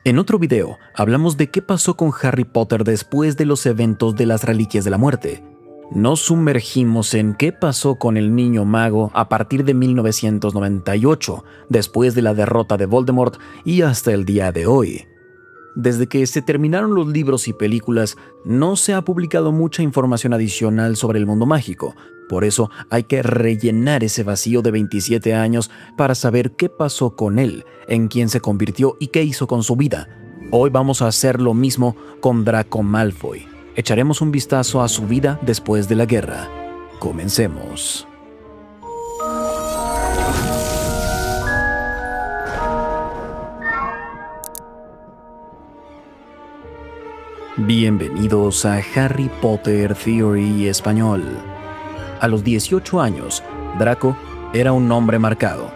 En otro video, hablamos de qué pasó con Harry Potter después de los eventos de las Reliquias de la Muerte. Nos sumergimos en qué pasó con el niño mago a partir de 1998, después de la derrota de Voldemort y hasta el día de hoy. Desde que se terminaron los libros y películas, no se ha publicado mucha información adicional sobre el mundo mágico. Por eso hay que rellenar ese vacío de 27 años para saber qué pasó con él, en quién se convirtió y qué hizo con su vida. Hoy vamos a hacer lo mismo con Draco Malfoy. Echaremos un vistazo a su vida después de la guerra. Comencemos. Bienvenidos a Harry Potter Theory Español. A los 18 años, Draco era un hombre marcado,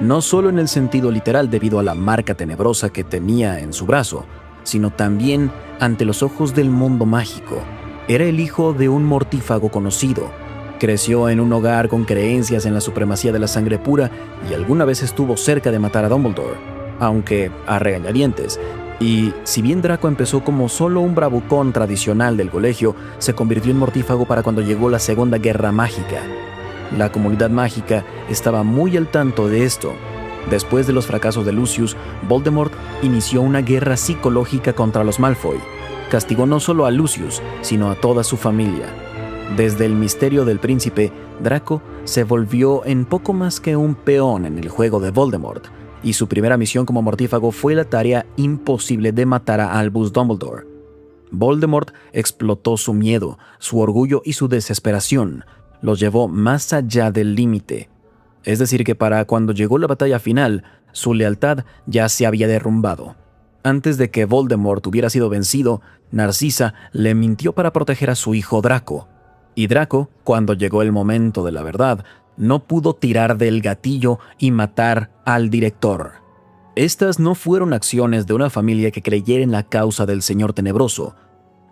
no solo en el sentido literal debido a la marca tenebrosa que tenía en su brazo, sino también ante los ojos del mundo mágico. Era el hijo de un mortífago conocido. Creció en un hogar con creencias en la supremacía de la sangre pura y alguna vez estuvo cerca de matar a Dumbledore, aunque a regañadientes. Y si bien Draco empezó como solo un bravucón tradicional del colegio, se convirtió en mortífago para cuando llegó la Segunda Guerra Mágica. La comunidad mágica estaba muy al tanto de esto. Después de los fracasos de Lucius, Voldemort inició una guerra psicológica contra los Malfoy. Castigó no solo a Lucius, sino a toda su familia. Desde el misterio del príncipe, Draco se volvió en poco más que un peón en el juego de Voldemort, y su primera misión como mortífago fue la tarea imposible de matar a Albus Dumbledore. Voldemort explotó su miedo, su orgullo y su desesperación. Los llevó más allá del límite. Es decir, que para cuando llegó la batalla final, su lealtad ya se había derrumbado. Antes de que Voldemort hubiera sido vencido, Narcisa le mintió para proteger a su hijo Draco. Y Draco, cuando llegó el momento de la verdad, no pudo tirar del gatillo y matar al director. Estas no fueron acciones de una familia que creyera en la causa del Señor Tenebroso.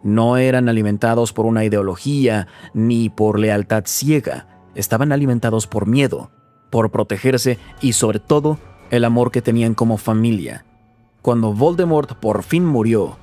No eran alimentados por una ideología ni por lealtad ciega. Estaban alimentados por miedo, por protegerse y sobre todo el amor que tenían como familia. Cuando Voldemort por fin murió,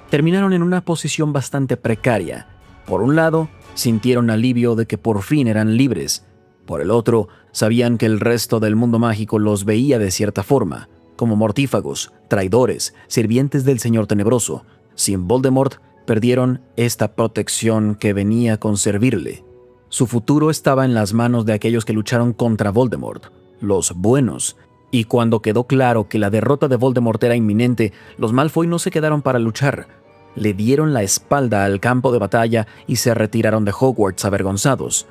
terminaron en una posición bastante precaria. Por un lado, sintieron alivio de que por fin eran libres. Por el otro, sabían que el resto del mundo mágico los veía de cierta forma, como mortífagos, traidores, sirvientes del Señor Tenebroso. Sin Voldemort, perdieron esta protección que venía con servirle. Su futuro estaba en las manos de aquellos que lucharon contra Voldemort, los buenos. Y cuando quedó claro que la derrota de Voldemort era inminente, los Malfoy no se quedaron para luchar. Le dieron la espalda al campo de batalla y se retiraron de Hogwarts avergonzados.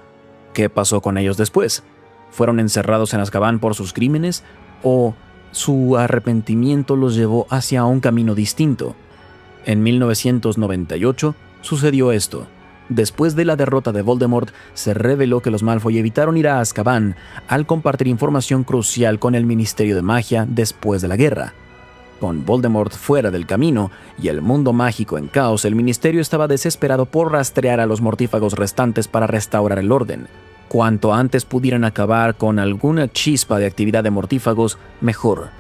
¿Qué pasó con ellos después? ¿Fueron encerrados en Azkaban por sus crímenes? ¿O su arrepentimiento los llevó hacia un camino distinto? En 1998 sucedió esto. Después de la derrota de Voldemort, se reveló que los Malfoy evitaron ir a Azkaban al compartir información crucial con el Ministerio de Magia después de la guerra. Con Voldemort fuera del camino y el mundo mágico en caos, el ministerio estaba desesperado por rastrear a los mortífagos restantes para restaurar el orden. Cuanto antes pudieran acabar con alguna chispa de actividad de mortífagos, mejor.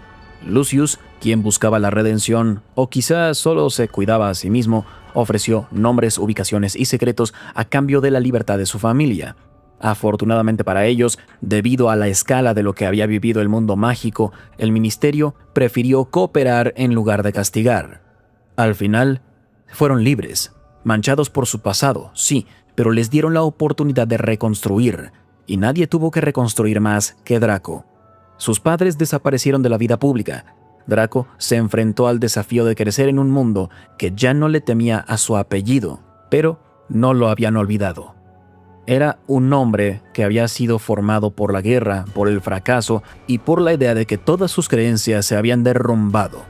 Lucius, quien buscaba la redención, o quizás solo se cuidaba a sí mismo, ofreció nombres, ubicaciones y secretos a cambio de la libertad de su familia. Afortunadamente para ellos, debido a la escala de lo que había vivido el mundo mágico, el ministerio prefirió cooperar en lugar de castigar. Al final, fueron libres, manchados por su pasado, sí, pero les dieron la oportunidad de reconstruir, y nadie tuvo que reconstruir más que Draco. Sus padres desaparecieron de la vida pública. Draco se enfrentó al desafío de crecer en un mundo que ya no le temía a su apellido, pero no lo habían olvidado. Era un hombre que había sido formado por la guerra, por el fracaso y por la idea de que todas sus creencias se habían derrumbado.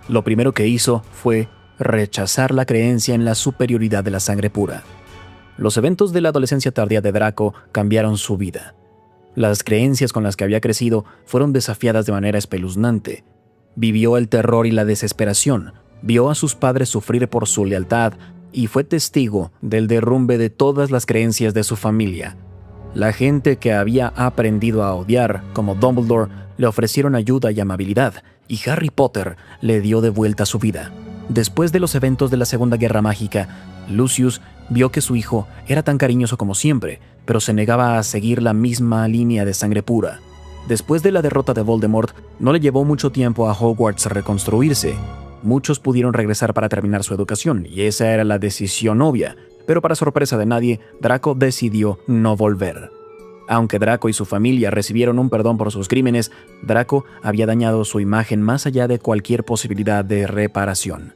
Lo primero que hizo fue rechazar la creencia en la superioridad de la sangre pura. Los eventos de la adolescencia tardía de Draco cambiaron su vida. Las creencias con las que había crecido fueron desafiadas de manera espeluznante. Vivió el terror y la desesperación, vio a sus padres sufrir por su lealtad y fue testigo del derrumbe de todas las creencias de su familia. La gente que había aprendido a odiar, como Dumbledore, le ofrecieron ayuda y amabilidad, y Harry Potter le dio de vuelta su vida. Después de los eventos de la Segunda Guerra Mágica, Lucius vio que su hijo era tan cariñoso como siempre, pero se negaba a seguir la misma línea de sangre pura. Después de la derrota de Voldemort, no le llevó mucho tiempo a Hogwarts reconstruirse. Muchos pudieron regresar para terminar su educación, y esa era la decisión obvia, pero para sorpresa de nadie, Draco decidió no volver. Aunque Draco y su familia recibieron un perdón por sus crímenes, Draco había dañado su imagen más allá de cualquier posibilidad de reparación.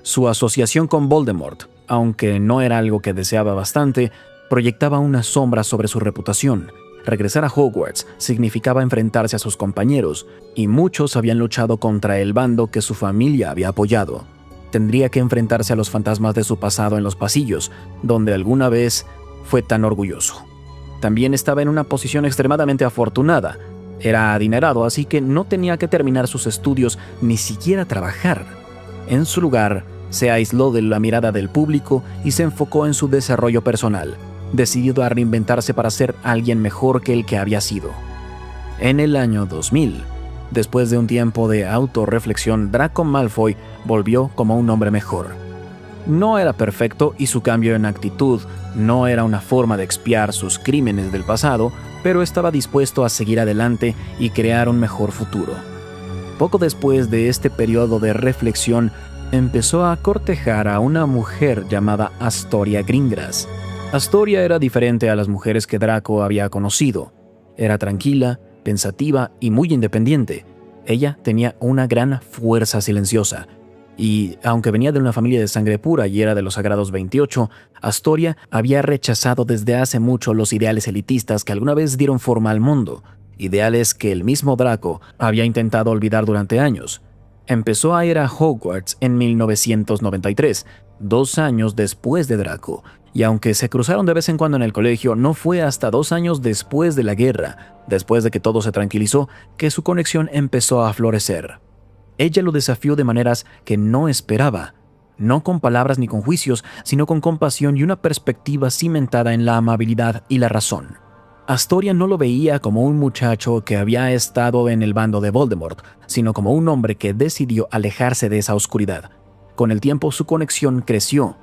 Su asociación con Voldemort, aunque no era algo que deseaba bastante, proyectaba una sombra sobre su reputación. Regresar a Hogwarts significaba enfrentarse a sus compañeros, y muchos habían luchado contra el bando que su familia había apoyado. Tendría que enfrentarse a los fantasmas de su pasado en los pasillos, donde alguna vez fue tan orgulloso. También estaba en una posición extremadamente afortunada. Era adinerado, así que no tenía que terminar sus estudios ni siquiera trabajar. En su lugar, se aisló de la mirada del público y se enfocó en su desarrollo personal, decidido a reinventarse para ser alguien mejor que el que había sido. En el año 2000, después de un tiempo de autorreflexión, Draco Malfoy volvió como un hombre mejor. No era perfecto y su cambio en actitud no era una forma de expiar sus crímenes del pasado, pero estaba dispuesto a seguir adelante y crear un mejor futuro. Poco después de este periodo de reflexión, empezó a cortejar a una mujer llamada Astoria Greengrass. Astoria era diferente a las mujeres que Draco había conocido. Era tranquila, pensativa y muy independiente. Ella tenía una gran fuerza silenciosa. Y, aunque venía de una familia de sangre pura y era de los Sagrados 28, Astoria había rechazado desde hace mucho los ideales elitistas que alguna vez dieron forma al mundo, ideales que el mismo Draco había intentado olvidar durante años. Empezó a ir a Hogwarts en 1993, 2 años después de Draco, y aunque se cruzaron de vez en cuando en el colegio, no fue hasta 2 años después de la guerra, después de que todo se tranquilizó, que su conexión empezó a florecer. Ella lo desafió de maneras que no esperaba, no con palabras ni con juicios, sino con compasión y una perspectiva cimentada en la amabilidad y la razón. Astoria no lo veía como un muchacho que había estado en el bando de Voldemort, sino como un hombre que decidió alejarse de esa oscuridad. Con el tiempo su conexión creció,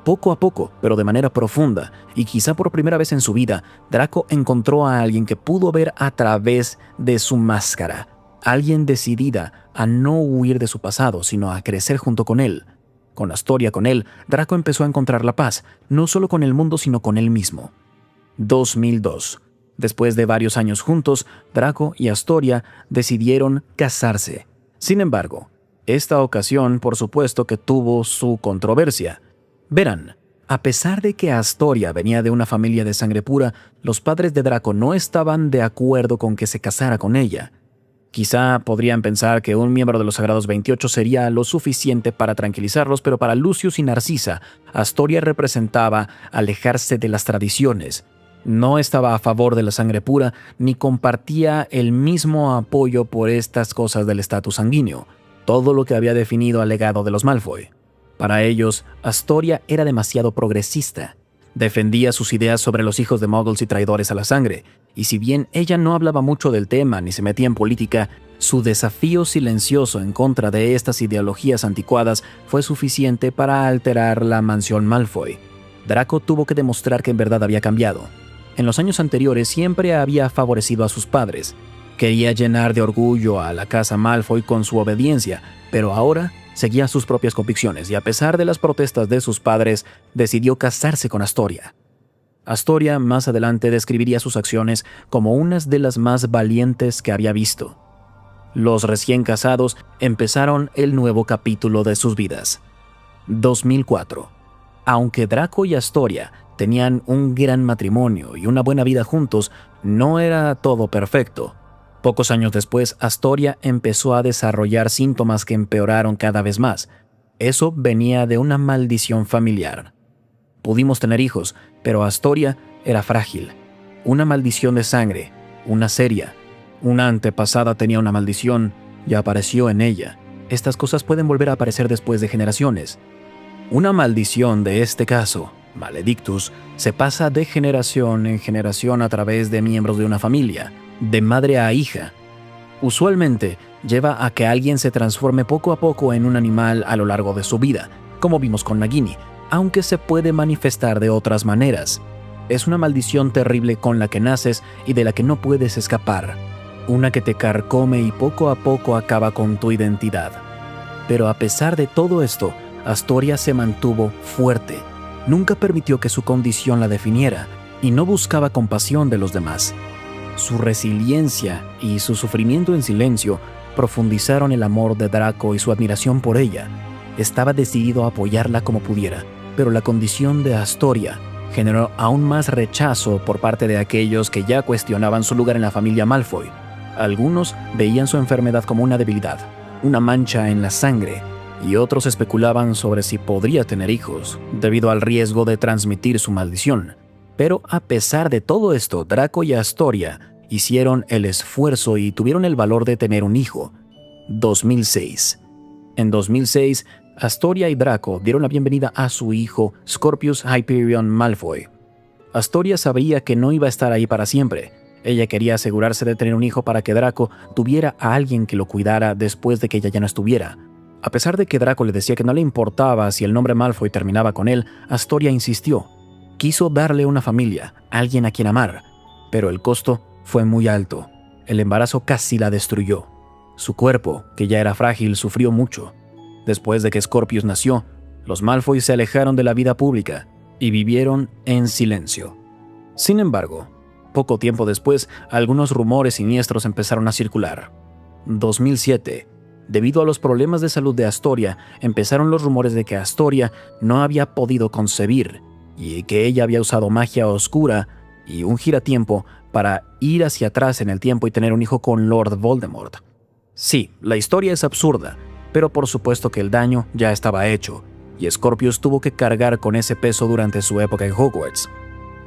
poco a poco, pero de manera profunda, y quizá por primera vez en su vida, Draco encontró a alguien que pudo ver a través de su máscara. Alguien decidida a no huir de su pasado, sino a crecer junto con él. Con Astoria con él, Draco empezó a encontrar la paz, no solo con el mundo, sino con él mismo. 2002. Después de varios años juntos, Draco y Astoria decidieron casarse. Sin embargo, esta ocasión, por supuesto que tuvo su controversia. Verán, a pesar de que Astoria venía de una familia de sangre pura, los padres de Draco no estaban de acuerdo con que se casara con ella. Quizá podrían pensar que un miembro de los Sagrados 28 sería lo suficiente para tranquilizarlos, pero para Lucius y Narcisa, Astoria representaba alejarse de las tradiciones. No estaba a favor de la sangre pura, ni compartía el mismo apoyo por estas cosas del estatus sanguíneo, todo lo que había definido al legado de los Malfoy. Para ellos, Astoria era demasiado progresista. Defendía sus ideas sobre los hijos de muggles y traidores a la sangre, y si bien ella no hablaba mucho del tema ni se metía en política, su desafío silencioso en contra de estas ideologías anticuadas fue suficiente para alterar la mansión Malfoy. Draco tuvo que demostrar que en verdad había cambiado. En los años anteriores siempre había favorecido a sus padres. Quería llenar de orgullo a la casa Malfoy con su obediencia, pero ahora seguía sus propias convicciones y a pesar de las protestas de sus padres, decidió casarse con Astoria. Astoria más adelante describiría sus acciones como unas de las más valientes que había visto. Los recién casados empezaron el nuevo capítulo de sus vidas. 2004. Aunque Draco y Astoria tenían un gran matrimonio y una buena vida juntos, no era todo perfecto. Pocos años después, Astoria empezó a desarrollar síntomas que empeoraron cada vez más. Eso venía de una maldición familiar. Pudimos tener hijos, pero Astoria era frágil. Una maldición de sangre, una seria. Una antepasada tenía una maldición y apareció en ella. Estas cosas pueden volver a aparecer después de generaciones. Una maldición de este caso, Maledictus, se pasa de generación en generación a través de miembros de una familia, de madre a hija. Usualmente lleva a que alguien se transforme poco a poco en un animal a lo largo de su vida, como vimos con Nagini, aunque se puede manifestar de otras maneras. Es una maldición terrible con la que naces y de la que no puedes escapar, una que te carcome y poco a poco acaba con tu identidad. Pero a pesar de todo esto, Astoria se mantuvo fuerte, nunca permitió que su condición la definiera y no buscaba compasión de los demás. Su resiliencia y su sufrimiento en silencio profundizaron el amor de Draco y su admiración por ella. Estaba decidido a apoyarla como pudiera, pero la condición de Astoria generó aún más rechazo por parte de aquellos que ya cuestionaban su lugar en la familia Malfoy. Algunos veían su enfermedad como una debilidad, una mancha en la sangre, y otros especulaban sobre si podría tener hijos, debido al riesgo de transmitir su maldición. Pero a pesar de todo esto, Draco y Astoria hicieron el esfuerzo y tuvieron el valor de tener un hijo. 2006. En 2006, Astoria y Draco dieron la bienvenida a su hijo Scorpius Hyperion Malfoy. Astoria sabía que no iba a estar ahí para siempre. Ella quería asegurarse de tener un hijo para que Draco tuviera a alguien que lo cuidara después de que ella ya no estuviera. A pesar de que Draco le decía que no le importaba si el nombre Malfoy terminaba con él, Astoria insistió. Quiso darle una familia, alguien a quien amar, pero el costo fue muy alto. El embarazo casi la destruyó. Su cuerpo, que ya era frágil, sufrió mucho. Después de que Scorpius nació, los Malfoy se alejaron de la vida pública y vivieron en silencio. Sin embargo, poco tiempo después, algunos rumores siniestros empezaron a circular. 2007. Debido a los problemas de salud de Astoria, empezaron los rumores de que Astoria no había podido concebir y que ella había usado magia oscura y un giratiempo para ir hacia atrás en el tiempo y tener un hijo con Lord Voldemort. Sí, la historia es absurda, pero por supuesto que el daño ya estaba hecho, y Scorpius tuvo que cargar con ese peso durante su época en Hogwarts.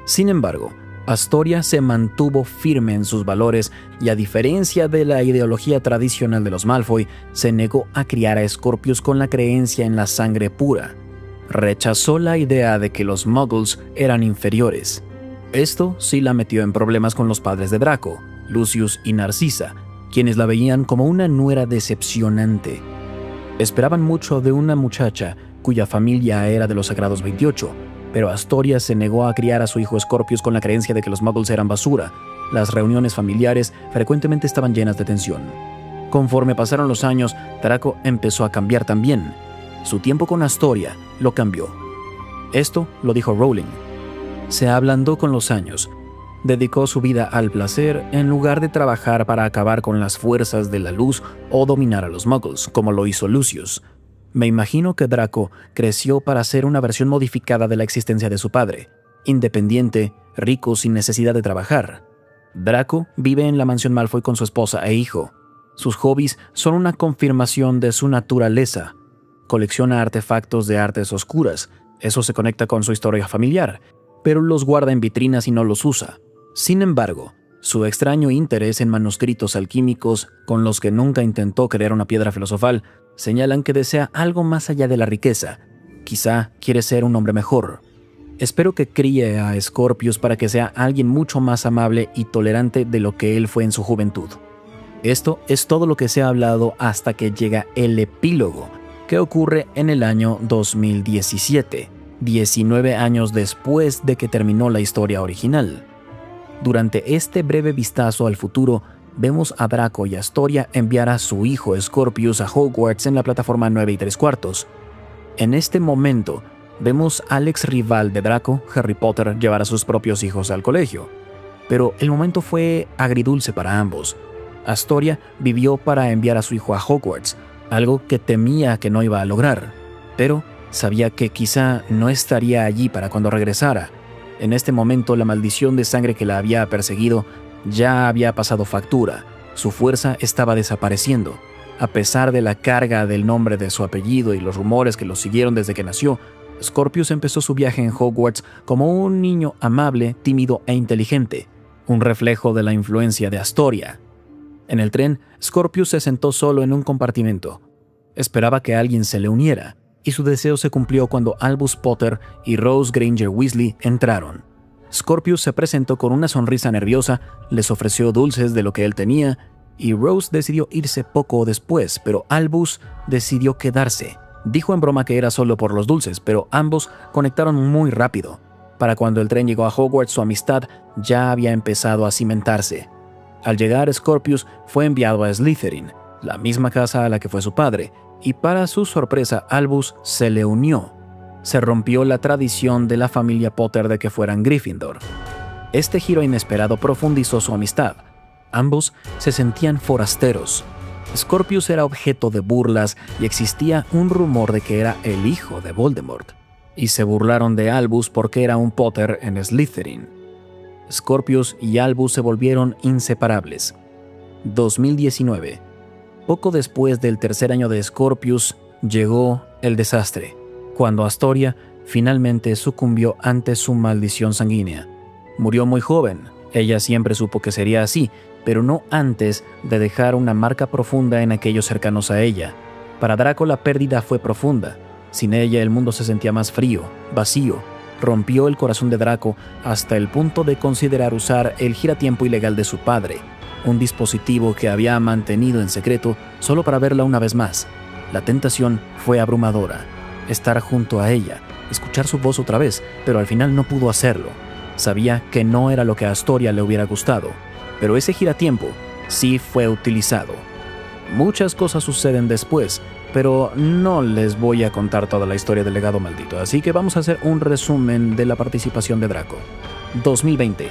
Sin embargo, Astoria se mantuvo firme en sus valores y, a diferencia de la ideología tradicional de los Malfoy, se negó a criar a Scorpius con la creencia en la sangre pura. Rechazó la idea de que los Muggles eran inferiores. Esto sí la metió en problemas con los padres de Draco, Lucius y Narcisa, quienes la veían como una nuera decepcionante. Esperaban mucho de una muchacha cuya familia era de los Sagrados 28, pero Astoria se negó a criar a su hijo Scorpius con la creencia de que los Muggles eran basura. Las reuniones familiares frecuentemente estaban llenas de tensión. Conforme pasaron los años, Draco empezó a cambiar también. Su tiempo con Astoria lo cambió. Esto lo dijo Rowling. Se ablandó con los años. Dedicó su vida al placer en lugar de trabajar para acabar con las fuerzas de la luz o dominar a los Muggles, como lo hizo Lucius. Me imagino que Draco creció para ser una versión modificada de la existencia de su padre, independiente, rico sin necesidad de trabajar. Draco vive en la mansión Malfoy con su esposa e hijo. Sus hobbies son una confirmación de su naturaleza. Colecciona artefactos de artes oscuras, eso se conecta con su historia familiar, pero los guarda en vitrinas y no los usa. Sin embargo, su extraño interés en manuscritos alquímicos, con los que nunca intentó crear una piedra filosofal, señalan que desea algo más allá de la riqueza. Quizá quiere ser un hombre mejor. Espero que críe a Scorpius para que sea alguien mucho más amable y tolerante de lo que él fue en su juventud. Esto es todo lo que se ha hablado hasta que llega el epílogo, que ocurre en el año 2017, 19 años después de que terminó la historia original. Durante este breve vistazo al futuro, vemos a Draco y Astoria enviar a su hijo Scorpius a Hogwarts en la plataforma 9 3/4. En este momento, vemos al ex rival de Draco, Harry Potter, llevar a sus propios hijos al colegio. Pero el momento fue agridulce para ambos. Astoria vivió para enviar a su hijo a Hogwarts, algo que temía que no iba a lograr, pero sabía que quizá no estaría allí para cuando regresara. En este momento, la maldición de sangre que la había perseguido ya había pasado factura. Su fuerza estaba desapareciendo. A pesar de la carga del nombre de su apellido y los rumores que lo siguieron desde que nació, Scorpius empezó su viaje en Hogwarts como un niño amable, tímido e inteligente, un reflejo de la influencia de Astoria. En el tren, Scorpius se sentó solo en un compartimento. Esperaba que alguien se le uniera, y su deseo se cumplió cuando Albus Potter y Rose Granger Weasley entraron. Scorpius se presentó con una sonrisa nerviosa, les ofreció dulces de lo que él tenía y Rose decidió irse poco después, pero Albus decidió quedarse. Dijo en broma que era solo por los dulces, pero ambos conectaron muy rápido. Para cuando el tren llegó a Hogwarts, su amistad ya había empezado a cimentarse. Al llegar, Scorpius fue enviado a Slytherin, la misma casa a la que fue su padre, y para su sorpresa, Albus se le unió. Se rompió la tradición de la familia Potter de que fueran Gryffindor. Este giro inesperado profundizó su amistad. Ambos se sentían forasteros. Scorpius era objeto de burlas y existía un rumor de que era el hijo de Voldemort. Y se burlaron de Albus porque era un Potter en Slytherin. Scorpius y Albus se volvieron inseparables. 2019. Poco después del tercer año de Scorpius, llegó el desastre, cuando Astoria finalmente sucumbió ante su maldición sanguínea. Murió muy joven. Ella siempre supo que sería así, pero no antes de dejar una marca profunda en aquellos cercanos a ella. Para Draco la pérdida fue profunda. Sin ella el mundo se sentía más frío, vacío. Rompió el corazón de Draco hasta el punto de considerar usar el giratiempo ilegal de su padre, un dispositivo que había mantenido en secreto solo para verla una vez más. La tentación fue abrumadora. Estar junto a ella, escuchar su voz otra vez, pero al final no pudo hacerlo. Sabía que no era lo que a Astoria le hubiera gustado, pero ese giratiempo sí fue utilizado. Muchas cosas suceden después, pero no les voy a contar toda la historia del legado maldito, así que vamos a hacer un resumen de la participación de Draco. 2020.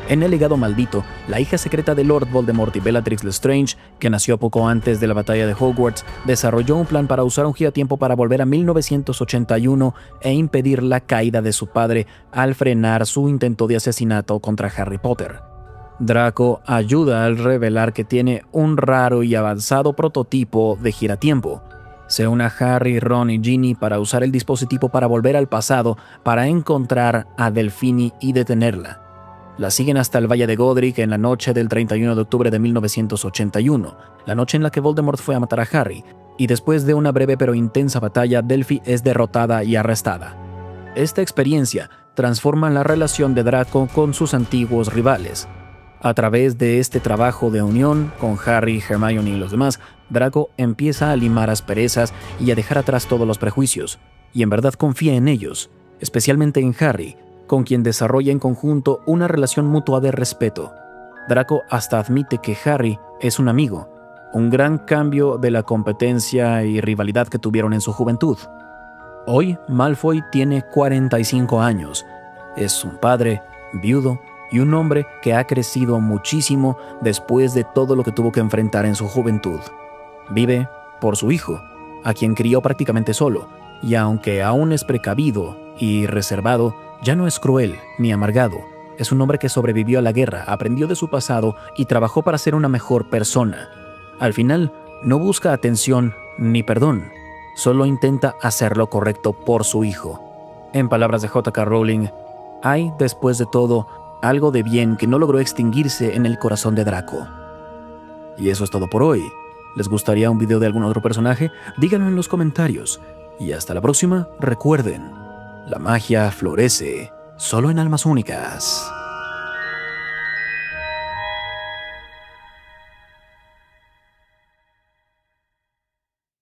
En el legado maldito, la hija secreta de Lord Voldemort y Bellatrix Lestrange, que nació poco antes de la batalla de Hogwarts, desarrolló un plan para usar un giratiempo para volver a 1981 e impedir la caída de su padre al frenar su intento de asesinato contra Harry Potter. Draco ayuda al revelar que tiene un raro y avanzado prototipo de giratiempo. Se une a Harry, Ron y Ginny para usar el dispositivo para volver al pasado para encontrar a Delphini y detenerla. La siguen hasta el Valle de Godric en la noche del 31 de octubre de 1981, la noche en la que Voldemort fue a matar a Harry, y después de una breve pero intensa batalla, Delphi es derrotada y arrestada. Esta experiencia transforma la relación de Draco con sus antiguos rivales. A través de este trabajo de unión con Harry, Hermione y los demás, Draco empieza a limar asperezas y a dejar atrás todos los prejuicios, y en verdad confía en ellos, especialmente en Harry, con quien desarrolla en conjunto una relación mutua de respeto. Draco hasta admite que Harry es un amigo, un gran cambio de la competencia y rivalidad que tuvieron en su juventud. Hoy, Malfoy tiene 45 años. Es un padre, viudo y un hombre que ha crecido muchísimo después de todo lo que tuvo que enfrentar en su juventud. Vive por su hijo, a quien crió prácticamente solo, y aunque aún es precavido y reservado, ya no es cruel ni amargado. Es un hombre que sobrevivió a la guerra, aprendió de su pasado y trabajó para ser una mejor persona. Al final, no busca atención ni perdón, solo intenta hacer lo correcto por su hijo. En palabras de J.K. Rowling, hay, después de todo, algo de bien que no logró extinguirse en el corazón de Draco. Y eso es todo por hoy. ¿Les gustaría un video de algún otro personaje? Díganlo en los comentarios. Y hasta la próxima, recuerden, la magia florece solo en almas únicas.